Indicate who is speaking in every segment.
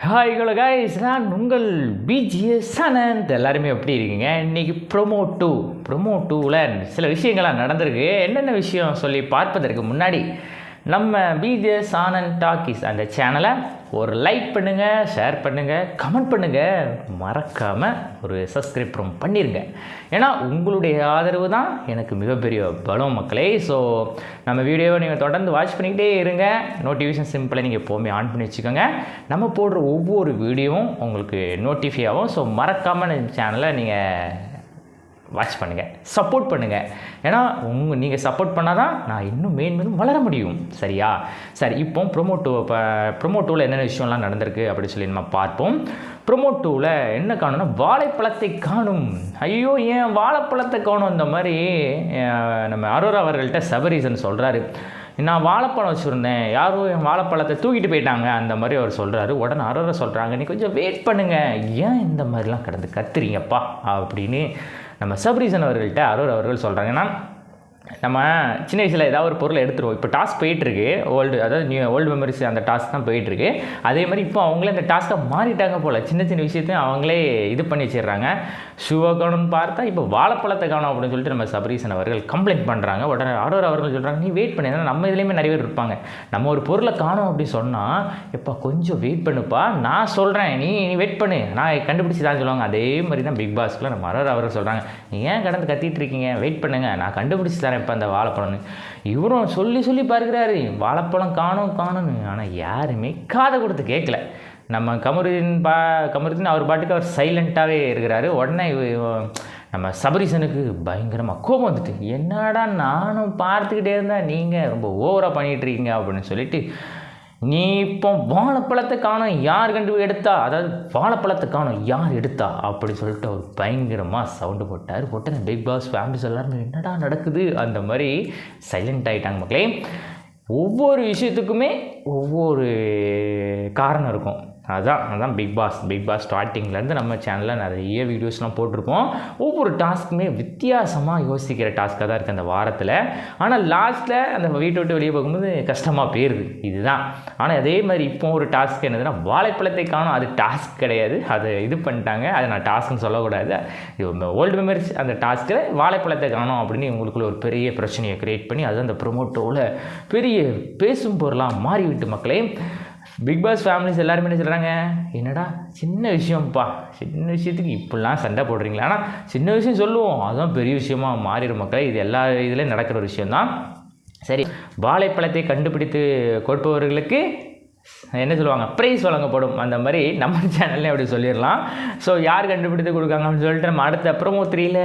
Speaker 1: Hi hello guys, நான் உங்கள் BGS Anand. எல்லாருமே எப்படி இருக்கீங்க? இன்றைக்கி ப்ரோமோ டூவில் சில விஷயங்கள்லாம் நடந்திருக்கு. என்னென்ன விஷயம் சொல்லி பார்ப்பதற்கு முன்னாடி நம்ம பிஜிஎஸ் ஆனந்த் டாக்கீஸ் அந்த சேனலை ஒரு லைக் பண்ணுங்கள், ஷேர் பண்ணுங்கள், கமெண்ட் பண்ணுங்கள், மறக்காமல் ஒரு சப்ஸ்கிரைப் பண்ணிடுங்க. ஏன்னா உங்களுடைய ஆதரவு தான் எனக்கு மிகப்பெரிய பலம் மக்களே. ஸோ நம்ம வீடியோவை நீங்கள் தொடர்ந்து வாட்ச் பண்ணிக்கிட்டே இருங்க. நோட்டிஃபிகேஷன் சிம்பிளை நீங்கள் எப்போவுமே ஆன் பண்ணி வச்சுக்கோங்க. நம்ம போடுற ஒவ்வொரு வீடியோவும் உங்களுக்கு நோட்டிஃபை ஆகும். ஸோ மறக்காமல் இந்த சேனலை நீங்கள் வாட்ச் பண்ணுங்கள், சப்போர்ட் பண்ணுங்கள். ஏன்னா நீங்கள் சப்போர்ட் பண்ணால் தான் நான் இன்னும் மேன்மேலும் வளர முடியும். சரியா? சரி, இப்போ ப்ரோமோ டூவில் என்னென்ன விஷயம்லாம் நடந்திருக்கு அப்படின்னு சொல்லி நம்ம பார்ப்போம். ப்ரோமோ டூவில் என்ன காணும்னா, வாழைப்பழத்தை காணும். ஐயோ, ஏன் வாழைப்பழத்தை காணும்? இந்த மாதிரி நம்ம அரோரா அவர்கள்ட்ட சபரீசன் சொல்கிறாரு, நான் வாழைப்பழம் வச்சுருந்தேன், யாரும் என் வாழைப்பழத்தை தூக்கிட்டு போயிட்டாங்க, அந்த மாதிரி அவர் சொல்கிறாரு. உடனே அரோரா சொல்கிறாங்க, நீ கொஞ்சம் வெயிட் பண்ணுங்கள், ஏன் இந்த மாதிரிலாம் கடந்து கத்துறீங்கப்பா அப்படின்னு நம்ம சபரீசன் அவர்கள்ட்ட அரோரா அவர்கள் சொல்கிறாங்க. ஏன்னா நம்ம சின்ன வயசில் ஏதாவது ஒரு பொருளை எடுத்துருவோம். இப்போ டாஸ்க் போயிட்டுருக்கு, ஓல்டு மெமரிஸ் அந்த டாஸ்க் தான் போயிட்டுருக்கு. அதே மாதிரி இப்போ அவங்களே அந்த டாஸ்க்கை மாறிட்டாங்க போல். சின்ன சின்ன விஷயத்தையும் அவங்களே இது பண்ணி வச்சிடுறாங்க. ஷூவை காணும்னு பார்த்தா இப்போ வாழைப்பழத்தை காணும் அப்படின்னு சொல்லிட்டு நம்ம சபரீசன் அவர்கள் கம்ப்ளைண்ட் பண்ணுறாங்க. உடனே அரோரா அவர்கள் சொல்கிறாங்க, நீ வெயிட் பண்ணி, நம்ம இதுலேயுமே நிறைய பேர் இருப்பாங்க, நம்ம ஒரு பொருளை காணும் அப்படின்னு சொன்னால், எப்போ கொஞ்சம் வெயிட் பண்ணுப்பா, நான் சொல்கிறேன், நீ வெயிட் பண்ணு, நான் கண்டுபிடிச்சி தான் சொல்லுவாங்க. அதே மாதிரி தான் பிக் பாஸ்க்குள்ள நம்ம அரோரா அவர்கள் சொல்கிறாங்க, நீ ஏன் கடந்து கத்திட்டு இருக்கீங்க, வெயிட் பண்ணுங்கள், நான் கண்டுபிடிச்சி தரேன் இப்போ அந்த வாழைப்பழம்னு. இவரும் சொல்லி பார்க்குறாரு, வாழைப்பழம் காணும்னு. ஆனால் யாருமே காதை கொடுத்து கேட்கல. நம்ம கமருதீன் அவர் பாட்டுக்கு அவர் சைலண்ட்டாகவே இருக்கிறாரு. உடனே நம்ம சபரீசனுக்கு பயங்கரமாக கோபம் வந்துட்டு, என்னடா நானும் பார்த்துக்கிட்டே இருந்தேன், நீங்கள் ரொம்ப ஓவராக பண்ணிகிட்ருக்கீங்க அப்படின்னு சொல்லிட்டு, நீ இப்போ வாழைப்பழத்தை காணும் யார் எடுத்தா, அதாவது வாழைப்பழத்தை காணும் யார் எடுத்தா அப்படின்னு சொல்லிட்டு அவர் பயங்கரமாக சவுண்டு போட்டு அந்த பிக் பாஸ் ஃபேமிலிஸ் எல்லாருமே என்னடா நடக்குது அந்த மாதிரி சைலண்ட் ஆகிட்டாங்க மக்களே. ஒவ்வொரு விஷயத்துக்குமே ஒவ்வொரு காரணம் இருக்கும். அதான் பிக் பாஸ் ஸ்டார்டிங்லேருந்து நம்ம சேனலில் நிறைய வீடியோஸ்லாம் போட்டிருக்கோம். ஒவ்வொரு டாஸ்க்குமே வித்தியாசமாக யோசிக்கிற டாஸ்க்காக தான் இருக்குது அந்த வாரத்தில். ஆனால் லாஸ்ட்டில் அந்த வீட்டை விட்டு வெளியே போகும்போது கஷ்டமாக போயிடுது, இதுதான். ஆனால் அதே மாதிரி இப்போ ஒரு டாஸ்க் என்னதுன்னா, வாழைப்பழத்தை காணும். அது டாஸ்க் கிடையாது, அதை இது பண்ணிட்டாங்க, அதை நான் டாஸ்க்னு சொல்லக்கூடாது. ஓல்டு மெமரிஸ் அந்த டாஸ்க்கில் வாழைப்பழத்தை காணும் அப்படின்னு உங்களுக்குள்ள ஒரு பெரிய பிரச்சனையை க்ரியேட் பண்ணி அது அந்த ப்ரோமோட்டோவில் பெரிய பேசும் பொருளாக மாறிவிட்டு மக்களே. பிக் பாஸ் ஃபேமிலிஸ் எல்லாருமே என்ன சொல்கிறாங்க, என்னடா சின்ன விஷயத்துக்கு இப்படிலாம் சண்டை போடுறீங்களா? ஆனால் சின்ன விஷயம் சொல்லுவோம், அதுதான் பெரிய விஷயமாக மாறிடும் மக்களே. இது எல்லா இதுலேயும் நடக்கிற ஒரு விஷயந்தான். சரி, வாழைப்பழத்தை கண்டுபிடித்து கொடுப்பவர்களுக்கு என்ன சொல்லுவாங்க, ப்ரைஸ் வழங்கப்படும். அந்த மாதிரி நம்ம சேனல்லே அப்படி சொல்லிடலாம். ஸோ யார் கண்டுபிடித்து கொடுக்காங்க அப்படின்னு சொல்லிட்டு நம்ம அடுத்த ப்ரோமோ 3யில்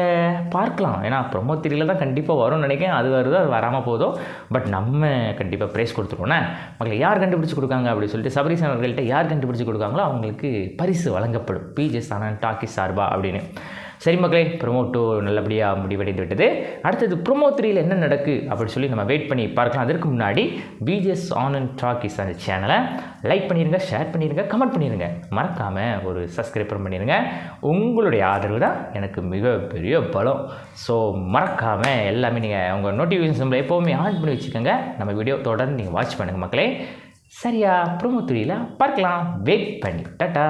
Speaker 1: பார்க்கலாம். ஏன்னா ப்ரோமோ 3யில் தான் கண்டிப்பாக வரும்னு நினைக்கிறேன். அது வருதோ அது வராமல் போதும், பட் நம்ம கண்டிப்பாக ப்ரைஸ் கொடுத்துருவோண்ணே. மக்களை யார் கண்டுபிடிச்சி கொடுக்காங்க அப்படின்னு சொல்லிட்டு சபரீசன் அவர்கள்ட்ட யார் கண்டுபிடிச்சி கொடுக்காங்களோ அவங்களுக்கு பரிசு வழங்கப்படும் பிஜிஎஸ் ஆனந்த் டாக்கீஸ் சார்பா அப்படின்னு. சரி மக்களே, ப்ரோமோ 2 நல்லபடியாக முடிவடைந்து விட்டது. அடுத்தது ப்ரோமோ 3யில் என்ன நடக்கு அப்படின்னு சொல்லி நம்ம வெயிட் பண்ணி பார்க்கலாம். அதற்கு முன்னாடி பிஜிஎஸ் ஆனந்த் டாக்கீஸ் அந்த சேனலை லைக் பண்ணிடுங்க, ஷேர் பண்ணிடுங்க, கமெண்ட் பண்ணிடுங்க, மறக்காமல் ஒரு சப்ஸ்கிரைப் பண்ணிடுங்க. உங்களுடைய ஆதரவு தான் எனக்கு மிகப்பெரிய பலம். ஸோ மறக்காமல் எல்லாமே நீங்கள் உங்கள் நோட்டிஃபிகேஷன் சிம்பிளை எப்போவுமே ஆன் பண்ணி வச்சுக்கோங்க. நம்ம வீடியோ தொடர்ந்து நீங்கள் வாட்ச் பண்ணுங்கள் மக்களே. சரியா? ப்ரோமோ 3யில் பார்க்கலாம். வெயிட் பண்ணி டாட்டா.